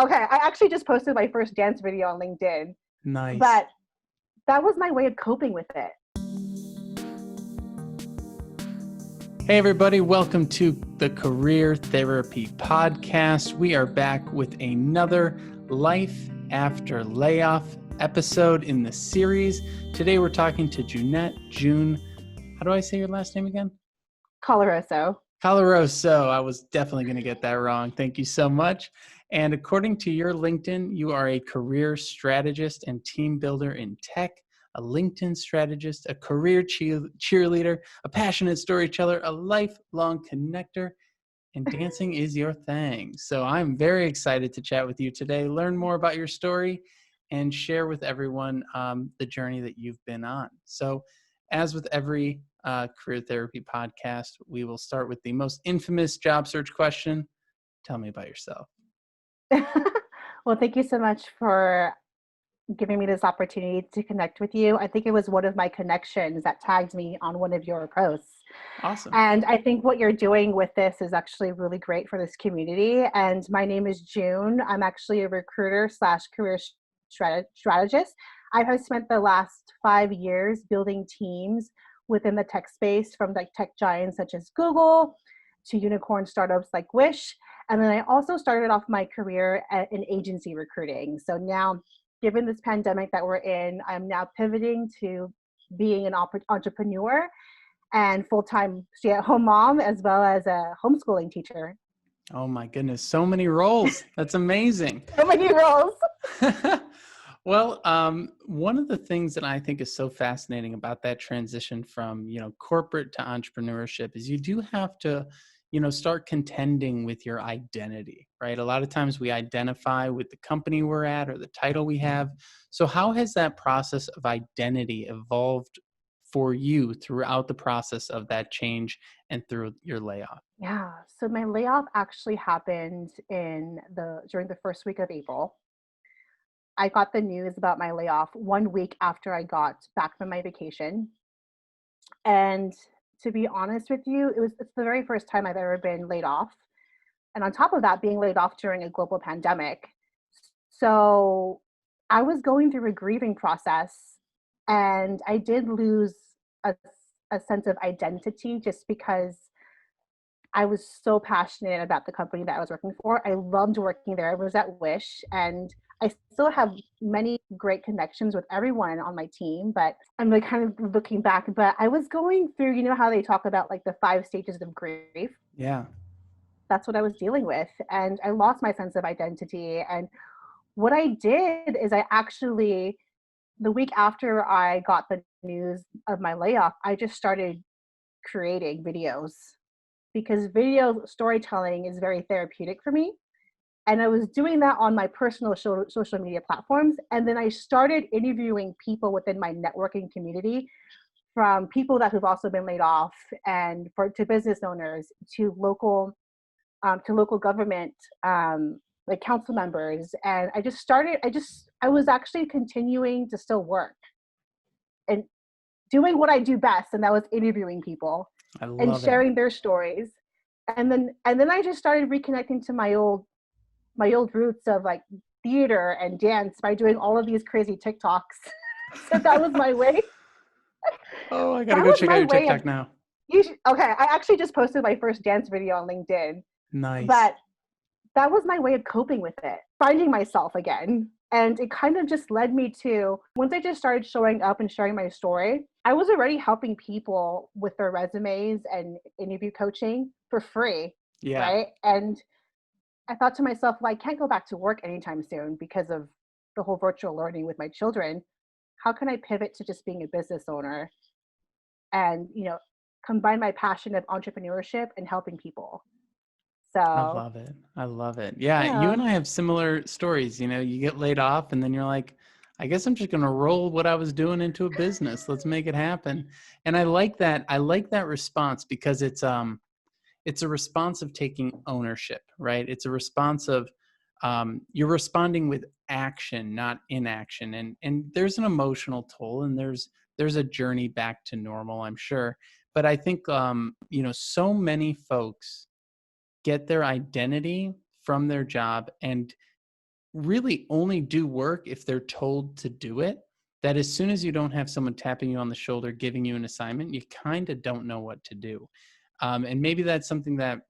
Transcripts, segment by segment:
Okay, I actually just posted my first dance video on LinkedIn, Nice. but that was my way of coping with it. Hey, everybody. Welcome to the Career Therapy Podcast. We are back with another Life After Layoff episode in the series. Today, we're talking to June. How do I say your last name again? Caloroso. Caloroso. I was definitely going to get that wrong. Thank you so much. And according to your LinkedIn, you are a career strategist and team builder in tech, a LinkedIn strategist, a career cheerleader, a passionate storyteller, a lifelong connector, and dancing is your thing. So I'm very excited to chat with you today, learn more about your story, and share with everyone the journey that you've been on. So as with every career therapy podcast, we will start with the most infamous job search question. Tell me about yourself. Well, thank you so much for giving me this opportunity to connect with you. I think it was one of my connections that tagged me on one of your posts. Awesome. And I think what you're doing with this is actually really great for this community. And my name is June. I'm actually a recruiter / career strategist. I have spent the last 5 years building teams within the tech space, from like tech giants such as Google to unicorn startups like Wish. And then I also started off my career in agency recruiting. So now, given this pandemic that we're in, I'm now pivoting to being an entrepreneur and full-time stay-at-home mom, as well as a homeschooling teacher. Oh my goodness, so many roles. That's amazing. So many roles. Well, one of the things that I think is so fascinating about that transition from, corporate to entrepreneurship is you do have to, start contending with your identity, right? A lot of times we identify with the company we're at or the title we have. So how has that process of identity evolved for you throughout the process of that change and through your layoff? Yeah. So my layoff actually happened during the first week of April. I got the news about my layoff 1 week after I got back from my vacation. And to be honest with you, it's the very first time I've ever been laid off. And on top of that, being laid off during a global pandemic. So I was going through a grieving process, and I did lose a, a sense of identity just because I was so passionate about the company that I was working for. I loved working there. I was at Wish, and I still have many great connections with everyone on my team, but I'm like kind of looking back, but I was going through, how they talk about like the 5 stages of grief. Yeah. That's what I was dealing with. And I lost my sense of identity. And what I did is the week after I got the news of my layoff, I just started creating videos, because video storytelling is very therapeutic for me. And I was doing that on my personal social media platforms. And then I started interviewing people within my networking community, from people that have also been laid off, and to business owners, to local government, like council members. And I was actually continuing to still work and doing what I do best, and that was interviewing people I and love it. sharing their stories. And then I just started reconnecting to my old roots of like theater and dance by doing all of these crazy TikToks. So that was my way. Oh, I gotta That go was check out my your way of TikTok now. okay, I actually just posted my first dance video on LinkedIn, Nice. but that was my way of coping with it, finding myself again. And it kind of just led me to, once I just started showing up and sharing my story, I was already helping people with their resumes and interview coaching for free, Yeah. right? And I thought to myself, well, I can't go back to work anytime soon because of the whole virtual learning with my children. How can I pivot to just being a business owner and, combine my passion of entrepreneurship and helping people? I So, love it. I love it. Yeah, you yeah. and I have similar stories. You get laid off and then you're like, I guess I'm just going to roll what I was doing into a business. Let's make it happen. And I like that. I like that response because it's a response of taking ownership, right? It's a response of you're responding with action, not inaction. And there's an emotional toll, and there's a journey back to normal, I'm sure. But I think so many folks get their identity from their job, and really only do work if they're told to do it. That as soon as you don't have someone tapping you on the shoulder, giving you an assignment, you kind of don't know what to do. And maybe that's something that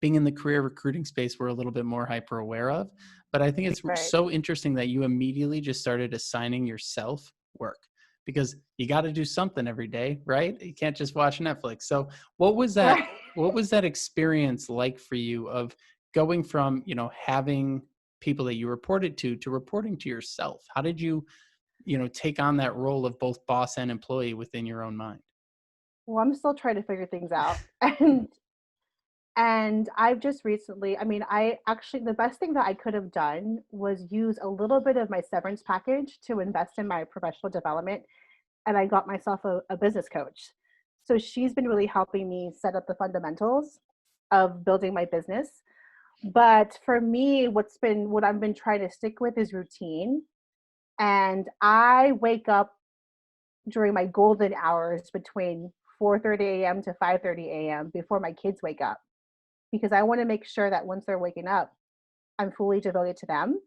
being in the career recruiting space, we're a little bit more hyper aware of. But I think it's Right. so interesting that you immediately just started assigning yourself work because you got to do something every day, right? You can't just watch Netflix. So what was that? Right. What was that experience like for you of going from, having people that you reported to reporting to yourself? How did you, take on that role of both boss and employee within your own mind? Well, I'm still trying to figure things out. And I've just recently, I mean, I actually, the best thing that I could have done was use a little bit of my severance package to invest in my professional development. And I got myself a business coach. So she's been really helping me set up the fundamentals of building my business. But for me, what I've been trying to stick with is routine. And I wake up during my golden hours between 4:30 a.m. to 5:30 a.m. before my kids wake up because I want to make sure that once they're waking up, I'm fully devoted to them.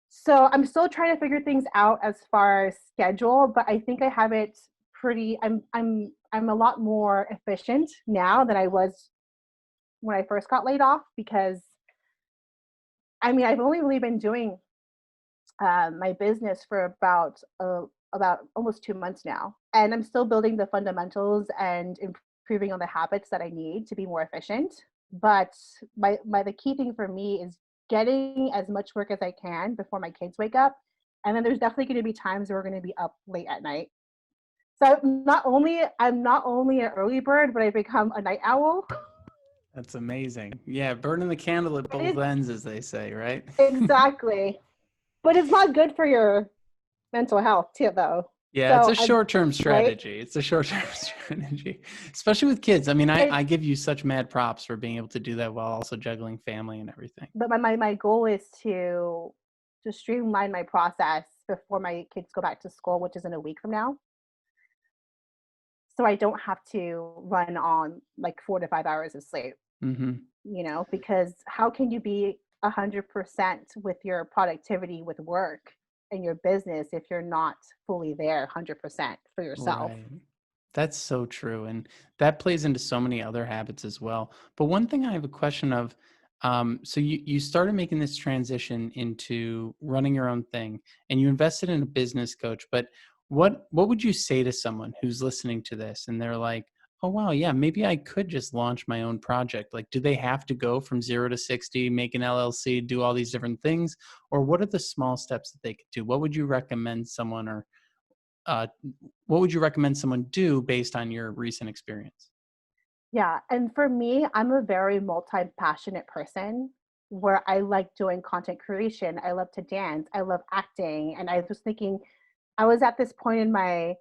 So I'm still trying to figure things out as far as schedule, but I think I have it pretty I'm a lot more efficient now than I was when I first got laid off because I mean I've only really been doing my business for about almost 2 months now, and I'm still building the fundamentals and improving on the habits that I need to be more efficient. But my the key thing for me is getting as much work as I can before my kids wake up, and then there's definitely going to be times where we're going to be up late at night. So I'm not only an early bird, but I become a night owl. That's amazing. Yeah, burning the candle at It both is ends, as they say, right? exactly, but it's not good for your mental health too, though. Yeah, it's So a I'm short-term right. strategy. It's a short-term strategy, especially with kids. I mean, I It's give you such mad props for being able to do that while also juggling family and everything. but my goal is to streamline my process before my kids go back to school, which is in a week from now. So I don't have to run on like 4 to 5 hours of sleep, Hmm. because how can you be 100% with your productivity with work and your business if you're not fully there 100% for yourself? Right. That's so true. And that plays into so many other habits as well. But one thing I have a question of, so you started making this transition into running your own thing and you invested in a business coach, but what would you say to someone who's listening to this and they're like, oh wow, yeah, maybe I could just launch my own project. Like, do they have to go from 0 to 60, make an LLC, do all these different things? Or what are the small steps that they could do? What would you recommend someone or uh, what would you recommend someone do based on your recent experience? Yeah, and for me, I'm a very multi-passionate person where I like doing content creation. I love to dance. I love acting. And I was thinking, I was at this point in my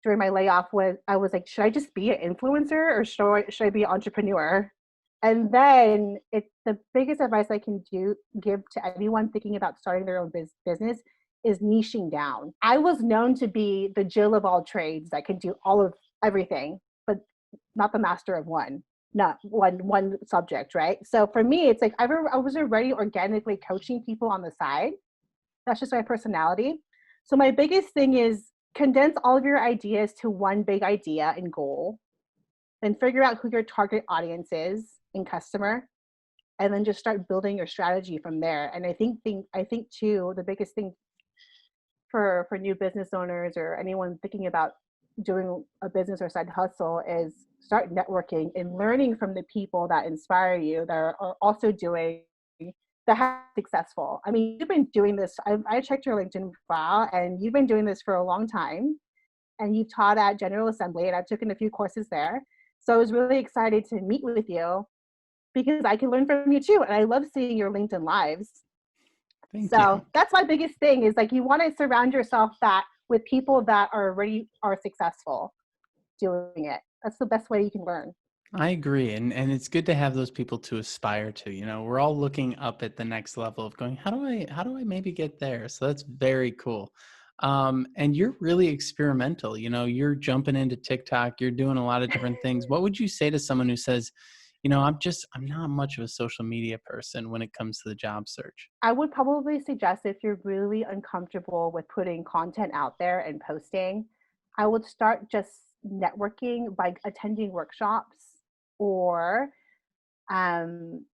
during my layoff when I was like, should I just be an influencer or should I be an entrepreneur? And then it's the biggest advice I can give to anyone thinking about starting their own business is niching down. I was known to be the Jill of all trades that can do all of everything, but not the master of one, not one subject, right? So for me, it's like I was already organically coaching people on the side. That's just my personality. So my biggest thing is condense all of your ideas to one big idea and goal, then figure out who your target audience is and customer, and then just start building your strategy from there. And I think too the biggest thing for new business owners or anyone thinking about doing a business or side hustle is start networking and learning from the people that inspire you that are also doing that have successful. I mean, you've been doing this. I checked your LinkedIn profile, and you've been doing this for a long time. And you taught at General Assembly, and I've taken a few courses there. So I was really excited to meet with you because I can learn from you too. And I love seeing your LinkedIn lives. Thank So you. that's my biggest thing is like you want to surround yourself that with people that are successful doing it. That's the best way you can learn. I agree. And it's good to have those people to aspire to. We're all looking up at the next level of going, how do I maybe get there? So that's very cool. And you're really experimental. You're jumping into TikTok, you're doing a lot of different things. What would you say to someone who says, I'm not much of a social media person when it comes to the job search. I would probably suggest if you're really uncomfortable with putting content out there and posting, I would start just networking by attending workshops or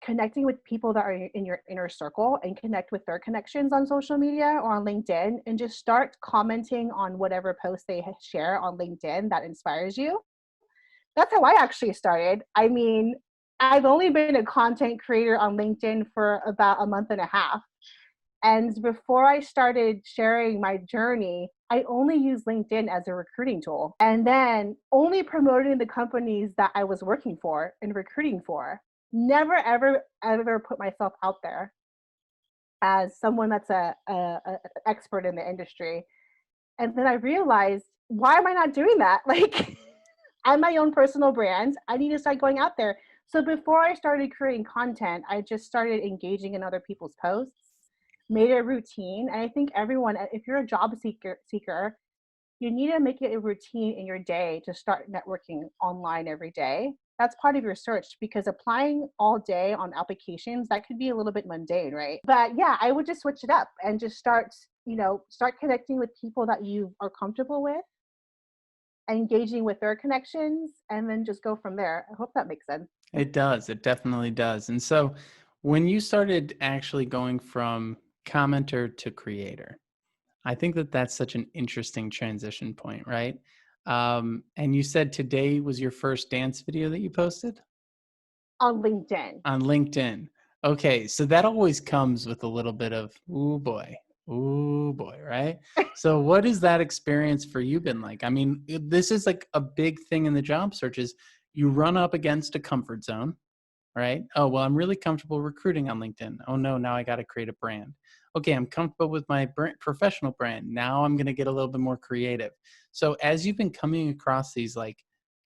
connecting with people that are in your inner circle and connect with their connections on social media or on LinkedIn and just start commenting on whatever post they share on LinkedIn that inspires you. That's how I actually started. I mean, I've only been a content creator on LinkedIn for about a month and a half. And before I started sharing my journey, I only used LinkedIn as a recruiting tool and then only promoting the companies that I was working for and recruiting for. Never, ever, ever put myself out there as someone that's a expert in the industry. And then I realized, why am I not doing that? Like, I'm my own personal brand. I need to start going out there. So before I started creating content, I just started engaging in other people's posts, made it a routine. And I think everyone, if you're a job seeker, you need to make it a routine in your day to start networking online every day. That's part of your search, because applying all day on applications, that could be a little bit mundane, right? But yeah, I would just switch it up and just start connecting with people that you are comfortable with, engaging with their connections, and then just go from there. I hope that makes sense. It does. It definitely does. And so when you started actually going from commenter to creator, I think that that's such an interesting transition point, right? And you said today was your first dance video that you posted On LinkedIn. on LinkedIn. Okay, so that always comes with a little bit of, ooh boy, right? So what has that experience for you been like? I mean, this is like a big thing in the job search is you run up against a comfort zone, right? Oh, well, I'm really comfortable recruiting on LinkedIn. Oh no, now I got to create a brand. Okay, I'm comfortable with my professional brand. Now I'm going to get a little bit more creative. So as you've been coming across these like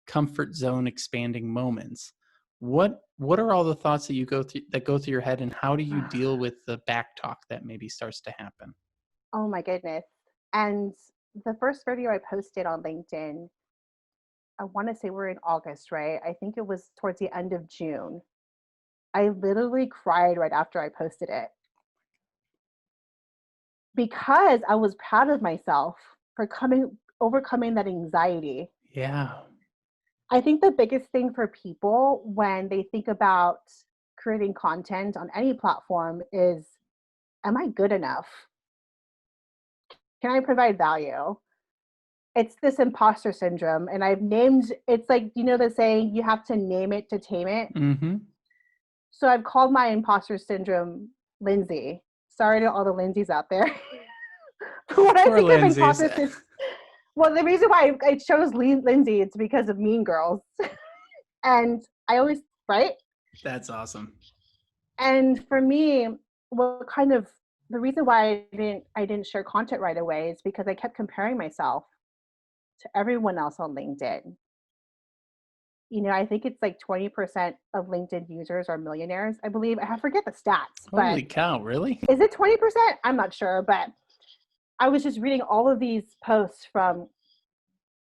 comfort zone expanding moments, what are all the thoughts that you go through your head, and how do you deal with the back talk that maybe starts to happen? Oh my goodness. And the first video I posted on LinkedIn, I want to say we're in August, right? I think it was towards the end of June. I literally cried right after I posted it because I was proud of myself for overcoming that anxiety. Yeah. I think the biggest thing for people when they think about creating content on any platform is, am I good enough? Can I provide value? It's this imposter syndrome. And it's like, the saying, you have to name it to tame it. Mm-hmm. So I've called my imposter syndrome Lindsay. Sorry to all the Lindsays out there. But when I Poor think of Lindsay's. imposter syndrome, well, the reason why I chose Lindsay, it's because of Mean Girls. And I always, right? That's awesome. And for me, the reason why I didn't share content right away is because I kept comparing myself to everyone else on LinkedIn. I think it's like 20% of LinkedIn users are millionaires, I believe. I forget the stats, but Holy cow, really? is it 20%? I'm not sure, but I was just reading all of these posts from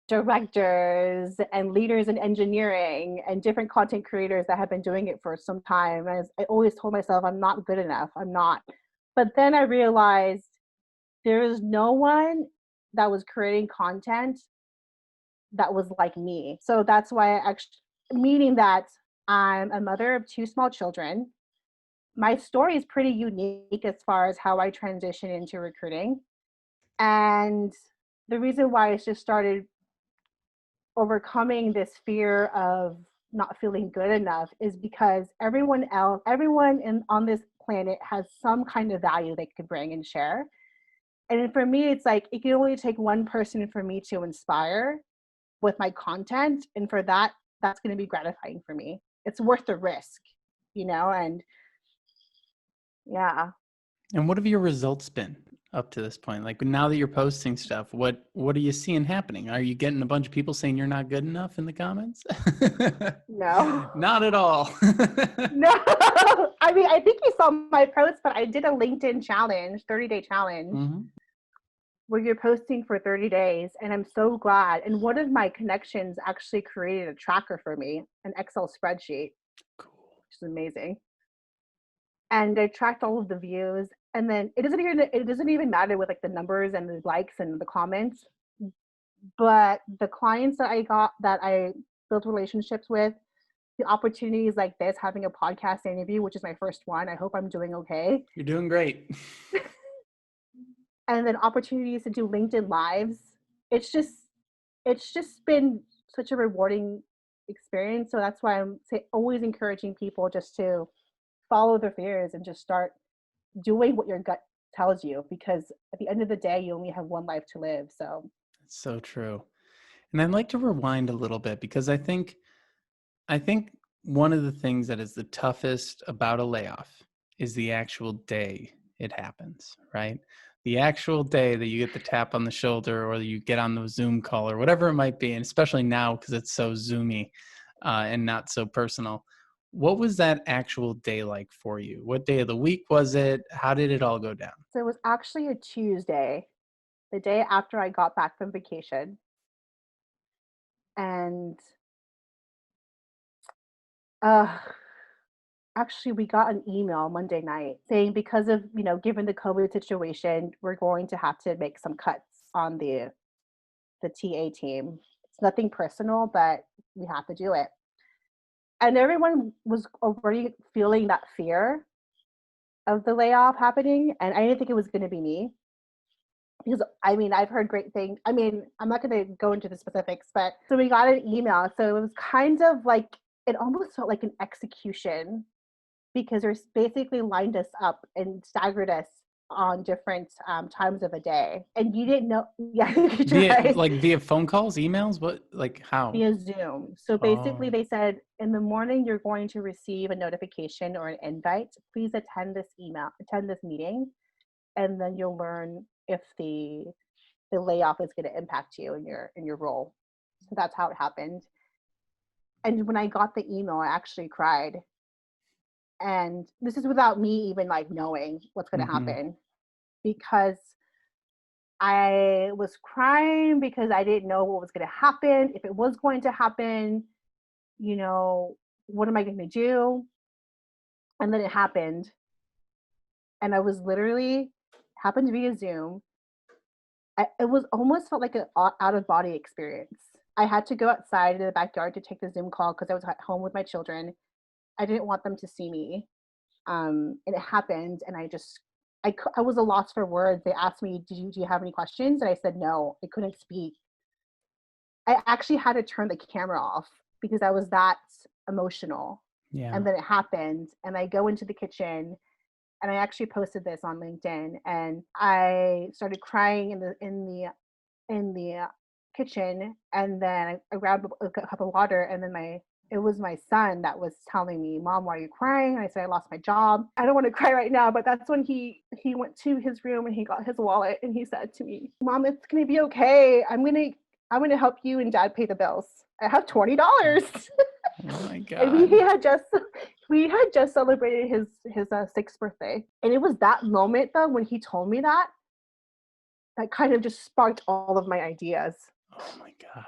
directors and leaders in engineering and different content creators that have been doing it for some time. And I always told myself, I'm not good enough. I'm not. But then I realized there is no one that was creating content that was like me. So that's why meaning that I'm a mother of two small children. My story is pretty unique as far as how I transitioned into recruiting. And the reason why it's just started overcoming this fear of not feeling good enough is because everyone on this planet has some kind of value they could bring and share. And for me, it's like it can only take one person for me to inspire with my content. And for that, that's going to be gratifying for me. It's worth the risk, and yeah. And what have your results been up to this point? Like now that you're posting stuff, what are you seeing happening? Are you getting a bunch of people saying you're not good enough in the comments? No. Not at all. No. I mean, I think you saw my post, but I did a LinkedIn challenge, 30-day challenge, Mhm. where you're posting for 30 days. And I'm so glad. And one of my connections actually created a tracker for me, an Excel spreadsheet. which is amazing. And I tracked all of the views, and then it doesn't even matter with like the numbers and the likes and the comments, but the clients that I built relationships with, the opportunities like this, having a podcast interview, which is my first one. I hope I'm doing okay. You're doing great. And then opportunities to do LinkedIn lives. It's just it's just been such a rewarding experience. So that's why always encouraging people just to follow their fears and just start doing what your gut tells you, because at the end of the day, you only have one life to live. So It's so true. And I'd like to rewind a little bit because I think one of the things that is the toughest about a layoff is the actual day it happens, right? The actual day that you get the tap on the shoulder or you get on the Zoom call or whatever it might be, and especially now because it's so Zoomy and not so personal. What was that actual day like for you? What day of the week was it? How did it all go down? it was actually a Tuesday, the day after I got back from vacation. And uh actually, we got an email Monday night saying because of, given the COVID situation, we're going to have to make some cuts on the TA team. It's nothing personal, but we have to do it. And everyone was already feeling that fear of the layoff happening, and I didn't think it was going to be me, because I mean, I've heard great things. I mean, I'm not going to go into the specifics, but so we got an email. So it was kind of like, it almost felt like an execution, because there's basically lined us up and staggered us on different times of the day. And you didn't know, yeah, right, Via phone calls, emails? What, like how? via Zoom. So basically, Oh, they said in the morning, you're going to receive a notification or an invite. Please attend this meeting, and then you'll learn if the layoff is going to impact you in your role. So that's how it happened. And when I got the email, I actually cried. And this is without me even like knowing what's going to mm-hmm. happen, because I was crying because I didn't know what was going to happen, if it was going to happen, you know, what am I going to do? And then it happened. And I was literally, happened via Zoom. It was almost felt like an out of body experience. I had to go outside in the backyard to take the Zoom call because I was at home with my children. I didn't want them to see me. And it happened, and I was a loss for words. They asked me, do you have any questions? And I said no, I couldn't speak. I actually had to turn the camera off because I was that emotional. Yeah. And then it happened, and I go into the kitchen, and I actually posted this on LinkedIn, and I started crying in the kitchen, and then I grabbed a cup of water, and then it was my son that was telling me, "Mom, why are you crying?" And I said, "I lost my job." I don't want to cry right now, but that's when he went to his room and he got his wallet, and he said to me, "Mom, it's gonna be okay. I'm gonna help you and Dad pay the bills. I have $20." Oh my And God. we had just celebrated his sixth birthday, and it was that moment though when he told me that kind of just sparked all of my ideas, Oh my God.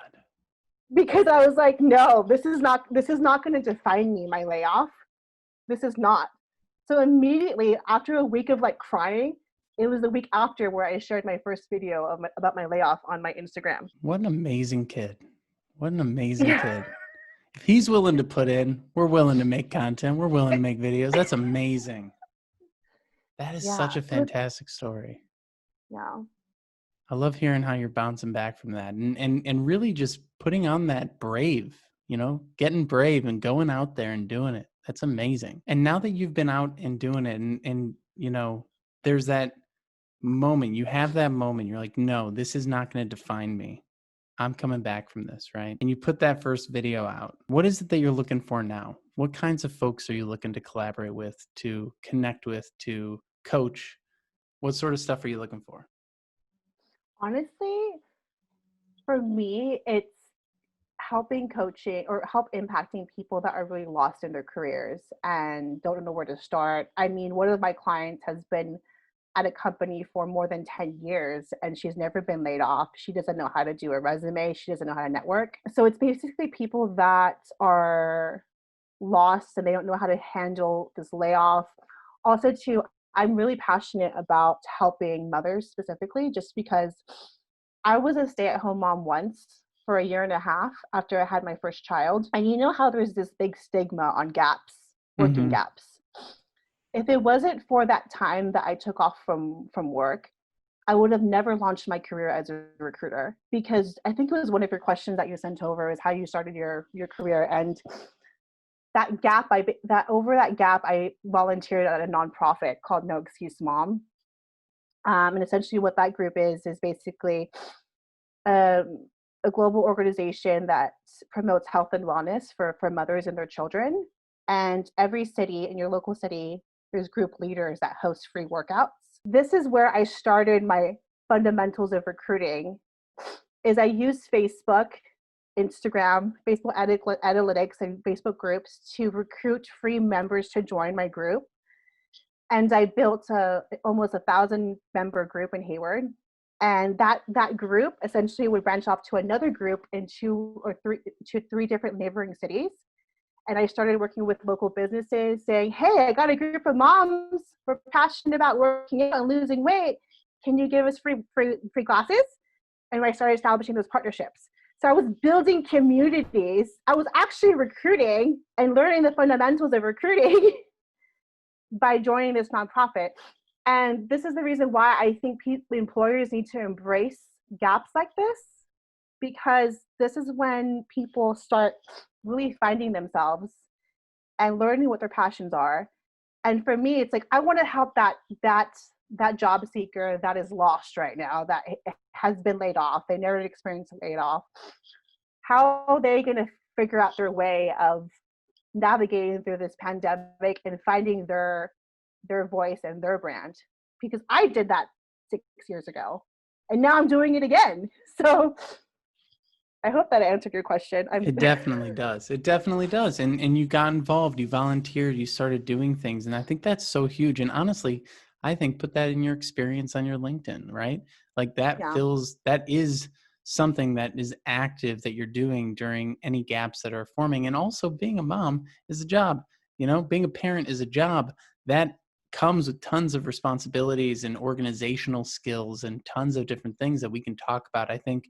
because I was like, no, this is not going to define me, my layoff. This is not. So immediately after a week of like crying, it was the week after where I shared my first video about my layoff on my Instagram. What an amazing kid. What an amazing Yeah. kid. If he's willing to put in, we're willing to make content. We're willing to make videos. That's amazing. That is such Yeah. a So fantastic story. yeah. I love hearing how you're bouncing back from that and really just putting on that brave, getting brave and going out there and doing it. That's amazing. And now that you've been out and doing it and there's that moment, you have that moment, you're like, no, this is not going to define me. I'm coming back from this, right? And you put that first video out. What is it that you're looking for now? What kinds of folks are you looking to collaborate with, to connect with, to coach? What sort of stuff are you looking for? Honestly, for me, it's helping coaching or help impacting people that are really lost in their careers and don't know where to start. I mean, one of my clients has been at a company for more than 10 years and she's never been laid off. She doesn't know how to do a resume. She doesn't know how to network. So it's basically people that are lost and they don't know how to handle this layoff. Also, too, I'm really passionate about helping mothers specifically, just because I was a stay-at-home mom once for a year and a half after I had my first child. And you know how there's this big stigma on gaps, working Mm-hmm. gaps. If it wasn't for that time that I took off from work, I would have never launched my career as a recruiter, because I think it was one of your questions that you sent over is how you started your career. And that gap I volunteered at a nonprofit called No Excuse Mom. And essentially what that group is basically um, a global organization that promotes health and wellness for mothers and their children. And every city, in your local city, there's group leaders that host free workouts. This is where I started my fundamentals of recruiting. Is I use Facebook, Instagram, Facebook analytics, and Facebook groups to recruit free members to join my group. And I built almost 1,000 member group in Hayward. And that group essentially would branch off to another group in three different neighboring cities. And I started working with local businesses saying, hey, I got a group of moms. We're passionate about working out and losing weight. Can you give us free classes? And I started establishing those partnerships. So I was building communities. I was actually recruiting and learning the fundamentals of recruiting by joining this nonprofit. And this is the reason why I think employers need to embrace gaps like this, because this is when people start really finding themselves and learning what their passions are. And for me, it's like I want to help that job seeker that is lost right now, that has been laid off. They never experienced a laid off. How are they going to figure out their way of navigating through this pandemic and finding their voice and their brand? Because I did that 6 years ago, and now I'm doing it again. So I hope that answered your question. It definitely does. It definitely does. And you got involved, you volunteered, you started doing things. And I think that's so huge. And honestly, I think put that in your experience on your LinkedIn, right? Like Yeah. that is something that is active that you're doing during any gaps that are forming. And also being a mom is a job, being a parent is a job that comes with tons of responsibilities and organizational skills and tons of different things that we can talk about. I think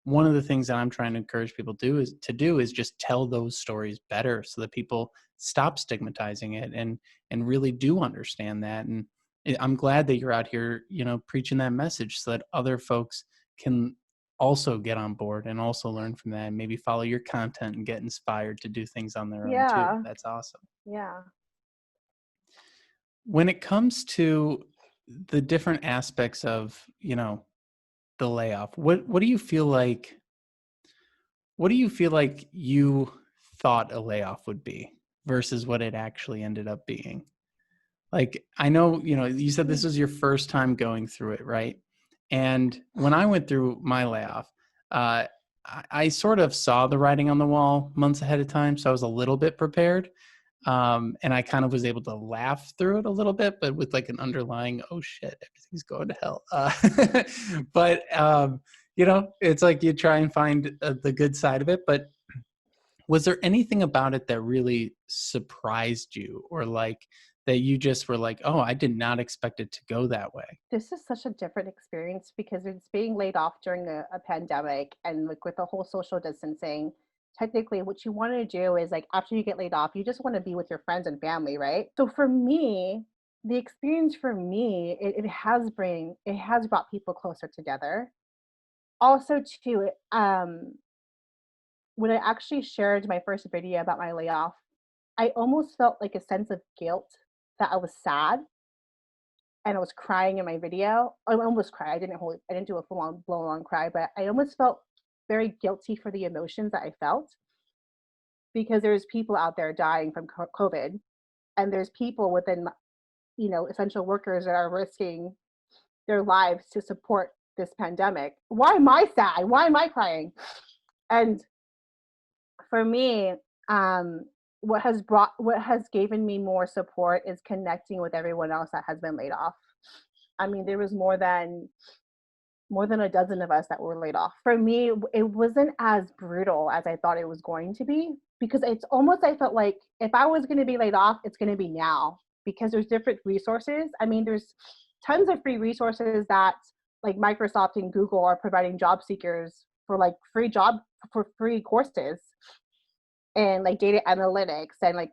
one of the things that I'm trying to encourage people is just tell those stories better so that people stop stigmatizing it and really do understand that. And I'm glad that you're out here, preaching that message so that other folks can also get on board and also learn from that and maybe follow your content and get inspired to do things on their own too. Yeah. That's awesome. Yeah. When it comes to the different aspects of, the layoff, what do you feel like you thought a layoff would be versus what it actually ended up being? Like, I know, you said this was your first time going through it, right? And when I went through my layoff, I sort of saw the writing on the wall months ahead of time, so I was a little bit prepared. And I kind of was able to laugh through it a little bit, but with like an underlying, oh shit, everything's going to hell. But it's like you try and find the good side of it. But was there anything about it that really surprised you, or like that you just were like, oh, I did not expect it to go that way? This is such a different experience because it's being laid off during a pandemic, and like with the whole social distancing. Technically, what you want to do is like after you get laid off, you just want to be with your friends and family, right? So for me, the experience for me, it has brought people closer together. Also, too, when I actually shared my first video about my layoff, I almost felt like a sense of guilt that I was sad and I was crying in my video. I almost cried. I didn't do a full on blow on cry, but I almost felt very guilty for the emotions that I felt, because there's people out there dying from COVID, and there's people within, essential workers that are risking their lives to support this pandemic. Why am I sad? Why am I crying? And for me, um, what has given me more support is connecting with everyone else that has been laid off. I mean, there was more than a dozen of us that were laid off. For me, it wasn't as brutal as I thought it was going to be, because it's almost, I felt like if I was going to be laid off, it's going to be now, because there's different resources. I mean, there's tons of free resources that like Microsoft and Google are providing job seekers for like for free courses, and like data analytics and like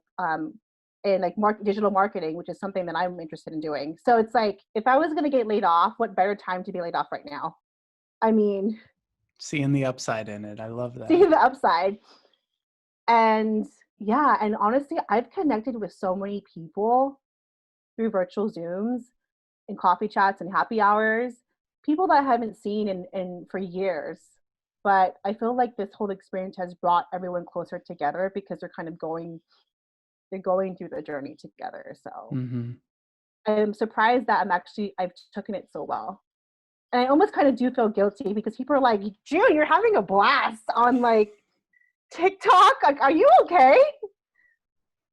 digital marketing, which is something that I'm interested in doing. So it's like, if I was going to get laid off, what better time to be laid off right now? I mean, Seeing the upside in it. I love see that. the upside. And yeah, and honestly, I've connected with so many people through virtual Zooms and coffee chats and happy hours, people that I haven't seen in for years. But I feel like this whole experience has brought everyone closer together because they're going through the journey together. So Hmm. I'm surprised that I've taken it so well. And I almost kind of do feel guilty because people are like, June, you're having a blast on like TikTok. Like, are you okay?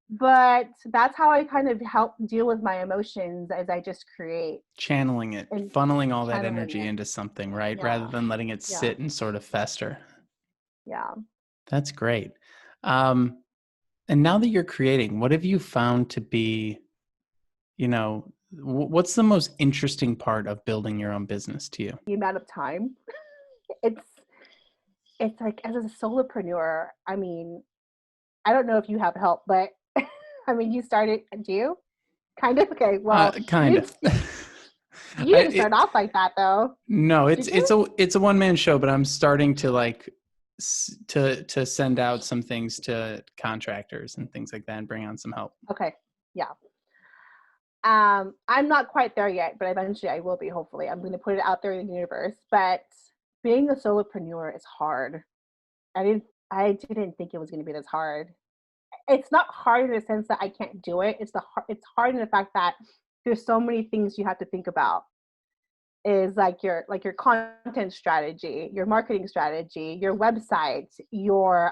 But that's how I kind of help deal with my emotions, as I just create Channeling it, and funneling all that channeling energy it. into something, right? Yeah. Rather than letting it Yeah. sit and sort of fester. Yeah. That's great. Um, and now that you're creating, what have you found to be, what's the most interesting part of building your own business to you? The amount of time. It's it's like, as a solopreneur, I mean, I don't know if you have help, but I mean, you started, do you? Kind of? Okay. Well, Kind you of. you I, didn't start off like that though. no, it's Did you? it's a one man show, but I'm starting to like to send out some things to contractors and things like that and bring on some help. Okay. Yeah. I'm not quite there yet, but eventually I will be, hopefully. I'm going to put it out there in the universe. But being a solopreneur is hard. I didn't think it was going to be this hard. It's not hard in the sense that I can't do it. It's hard in the fact that there's so many things you have to think about. Is like your content strategy, your marketing strategy, your website, your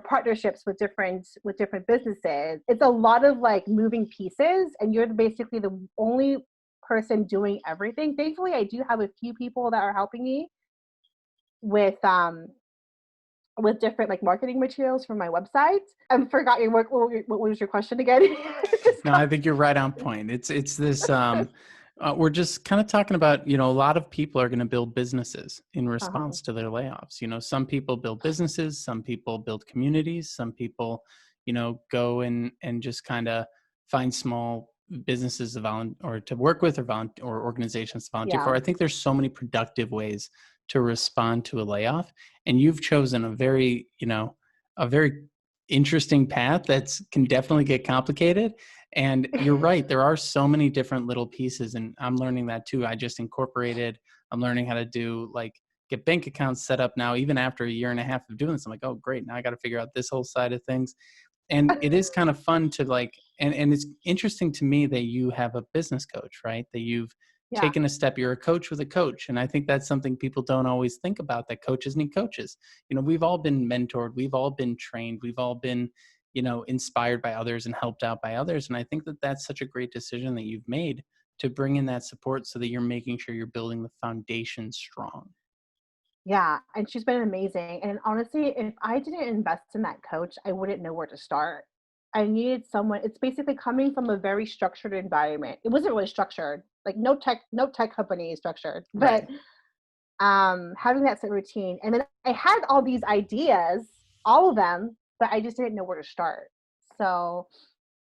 partnerships with different businesses. It's a lot of like moving pieces, and you're basically the only person doing everything. Thankfully, I do have a few people that are helping me with different like marketing materials for my website. I forgot what was your question again? No, I think you're right on point. It's this we're just kind of talking about, a lot of people are going to build businesses in Uh-huh. response to their layoffs. Some people build businesses, some people build communities, some people, go and just kind of find small businesses to or to work with, or organizations to volunteer Yeah. for. I think there's so many productive ways to respond to a layoff, and you've chosen a very interesting path that's can definitely get complicated. And you're right, there are so many different little pieces, and I'm learning that too. I'm learning how to do like get bank accounts set up now, even after a year and a half of doing this. I'm like, oh great, now I got to figure out this whole side of things. And it is kind of fun to like, and it's interesting to me that you have a business coach, right? That you've Yeah. taken a step. You're a coach with a coach. And I think that's something people don't always think about, that coaches need coaches. We've all been mentored, we've all been trained, we've all been, inspired by others and helped out by others. And I think that that's such a great decision that you've made to bring in that support so that you're making sure you're building the foundation strong. Yeah, and she's been amazing. And honestly, if I didn't invest in that coach, I wouldn't know where to start. I needed someone. It's basically coming from a very structured environment. It wasn't really structured. Like no tech company is structured. But Right. having that set routine, and then I had all these ideas, all of them, but I just didn't know where to start. So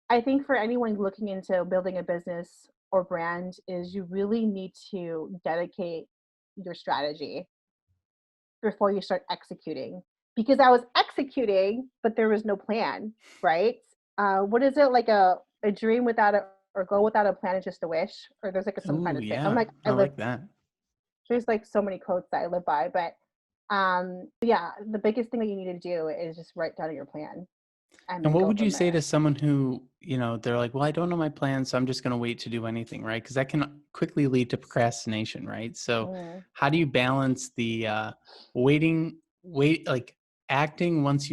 I think for anyone looking into building a business or brand, is you really need to dedicate your strategy before you start executing, because I was executing but there was no plan, right? What is it, like a dream without a or goal without a plan is just a wish, or there's like some kind Ooh, of thing. I'm yeah, like, I I live like that. there's like so many quotes that I live by, but yeah, the biggest thing that you need to do is just write down your plan and And then what go would you from say to there. someone who, they're like, well, I don't know my plan, so I'm just going to wait to do anything, right? Because that can quickly lead to procrastination, right? So, Mm. how do you balance the like acting once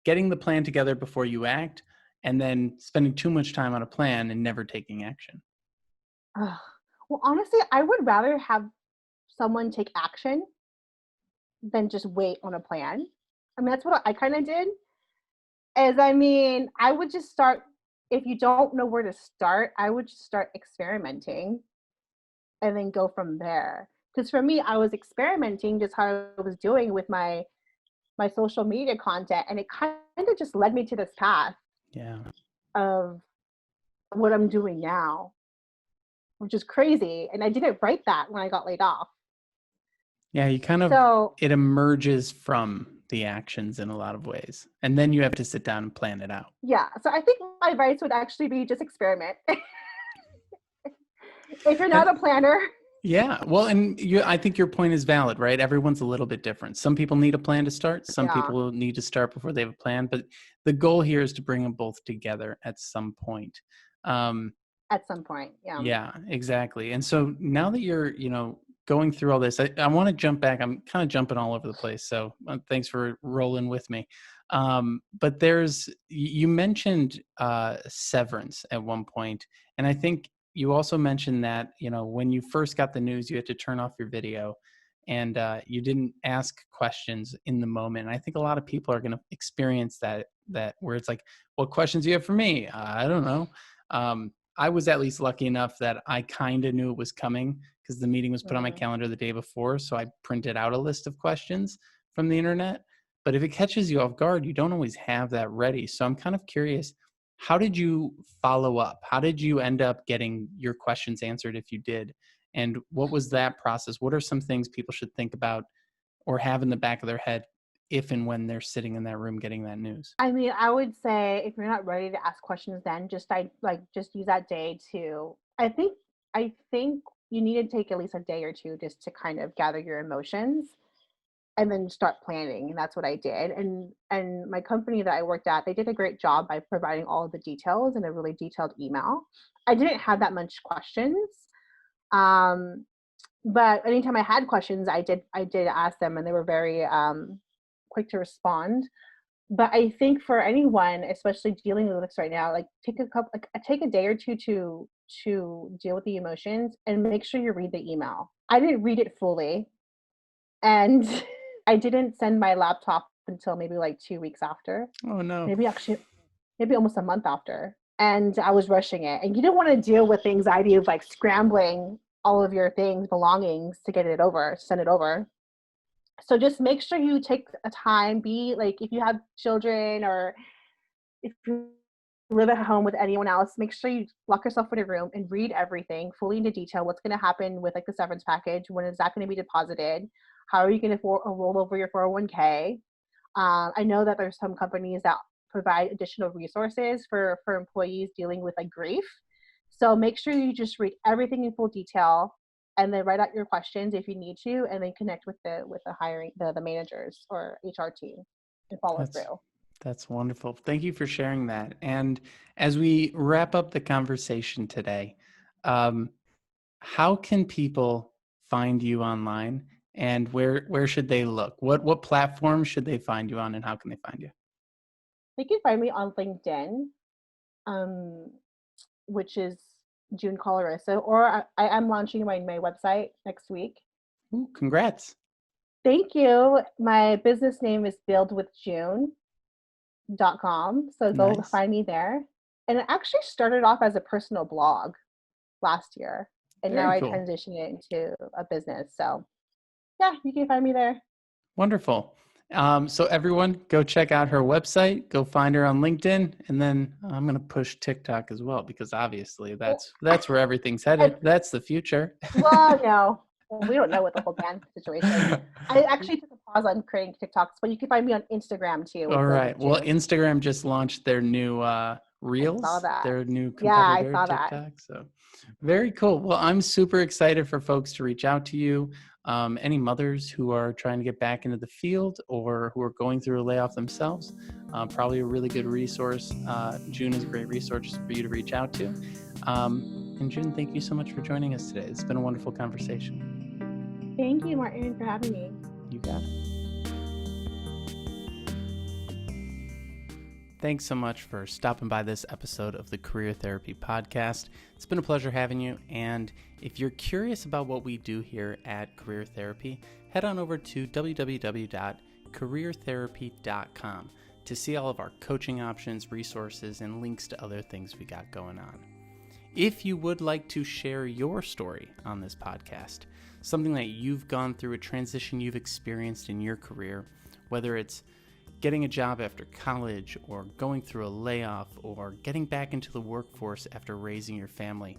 getting the plan together before you act, and then spending too much time on a plan and never taking action? Ugh. Well, honestly, I would rather have someone take action than just wait on a plan. I mean, that's what I kind of did. I would just start, if you don't know where to start, I would just start experimenting and then go from there. Because for me, I was experimenting just how I was doing with my social media content, and it kind of just led me to this path Yeah. of what I'm doing now, which is crazy. And I didn't write that when I got laid off. Yeah, you kind of, So it emerges from the actions in a lot of ways. And then you have to sit down and plan it out. yeah, so I think my advice would actually be just experiment. If you're not And a planner. yeah, well, and I think your point is valid, right? Everyone's a little bit different. Some people need a plan to start. Some Yeah, people need to start before they have a plan. But the goal here is to bring them both together at some point. Um, at some point. Yeah. Yeah, exactly. And so now that you're, going through all this, I want to jump back. I'm kind of jumping all over the place. So thanks for rolling with me. But you mentioned severance at one point, and I think you also mentioned that, when you first got the news, you had to turn off your video and you didn't ask questions in the moment. And I think a lot of people are going to experience that where it's like, what questions do you have for me? I don't know. I was at least lucky enough that I kind of knew it was coming because the meeting was put on my Mm. calendar the day before. So I printed out a list of questions from the internet. But if it catches you off guard, you don't always have that ready. So I'm kind of curious, how did you follow up? How did you end up getting your questions answered if you did? And what was that process? What are some things people should think about or have in the back of their head if and when they're sitting in that room getting that news? I mean, I would say if you're not ready to ask questions, then just use that day to. I think you need to take at least a day or two just to kind of gather your emotions and then start planning. And that's what I did. And my company that I worked at, they did a great job by providing all of the details in a really detailed email. I didn't have that much questions. Um, but anytime I had questions, I did ask them, and they were very quick to respond. But I think for anyone, especially dealing with this right now, like take a day or two to deal with the emotions and make sure you read the email. I didn't read it fully, and I didn't send my laptop until maybe like 2 weeks after, Oh, no. maybe almost a month after. And I was rushing it, and you don't want to deal with the anxiety of like scrambling all of your things, belongings to get it over, send it over. So just make sure you take a time, be like, if you have children or if you live at home with anyone else, make sure you lock yourself in a room and read everything fully into detail. What's going to happen with like the severance package? When is that going to be deposited? How are you going to roll over your 401k? I know that there's some companies that provide additional resources for employees dealing with like grief. So make sure you just read everything in full detail and then write out your questions if you need to, and then connect with the hiring the managers or HR team and follow That's through. That's wonderful. Thank you for sharing that. And as we wrap up the conversation today, um, how can people find you online, and where should they look? What platform should they find you on, and how can they find you? They can find me on LinkedIn, um, which is June Caloroso, or I am launching my website next week. Ooh, congrats. Thank you. My business name is buildwithjune.com, so go Nice. find me there. And it actually started off as a personal blog last year, and now Very I cool. transitioned it into a business. So yeah, you can find me there. Wonderful. So everyone, go check out her website. Go find her on LinkedIn, and then I'm going to push TikTok as well because obviously Well, that's where everything's headed. and, That's the future. well, no, we don't know with the whole ban situation. I actually took a pause on creating TikToks, but you can find me on Instagram too with All Build with right. Well, June. Instagram just launched their new I saw Reels, that. their new Yeah, I competitor, saw that. TikTok. So very cool. Well, I'm super excited for folks to reach out to you. Any mothers who are trying to get back into the field or who are going through a layoff themselves, probably a really good resource. June is a great resource for you to reach out to. And June, thank you so much for joining us today. It's been a wonderful conversation. Thank you, Martin, for having me. You got it. Thanks so much for stopping by this episode of the Career Therapy Podcast. It's been a pleasure having you. And if you're curious about what we do here at Career Therapy, head on over to www careertherapy.com to see all of our coaching options, resources, and links to other things we got going on. If you would like to share your story on this podcast, something that you've gone through, a transition you've experienced in your career, whether it's getting a job after college or going through a layoff or getting back into the workforce after raising your family,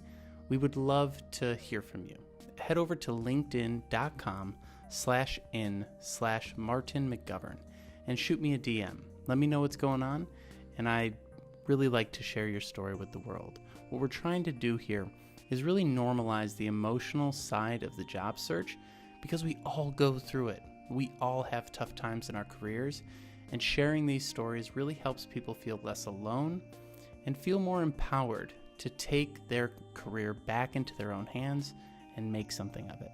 we would love to hear from you. Head over to linkedin.com/in/Martin McGovern and shoot me a DM. Let me know what's going on, and I'd really like to share your story with the world. What we're trying to do here is really normalize the emotional side of the job search because we all go through it. We all have tough times in our careers, and sharing these stories really helps people feel less alone and feel more empowered to take their career back into their own hands and make something of it.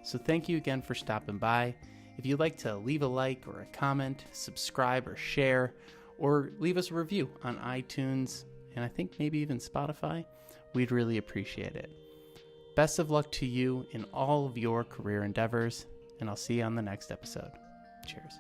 So thank you again for stopping by. If you'd like to leave a like or a comment, subscribe or share, or leave us a review on iTunes, and I think maybe even Spotify, we'd really appreciate it. Best of luck to you in all of your career endeavors, and I'll see you on the next episode. Cheers.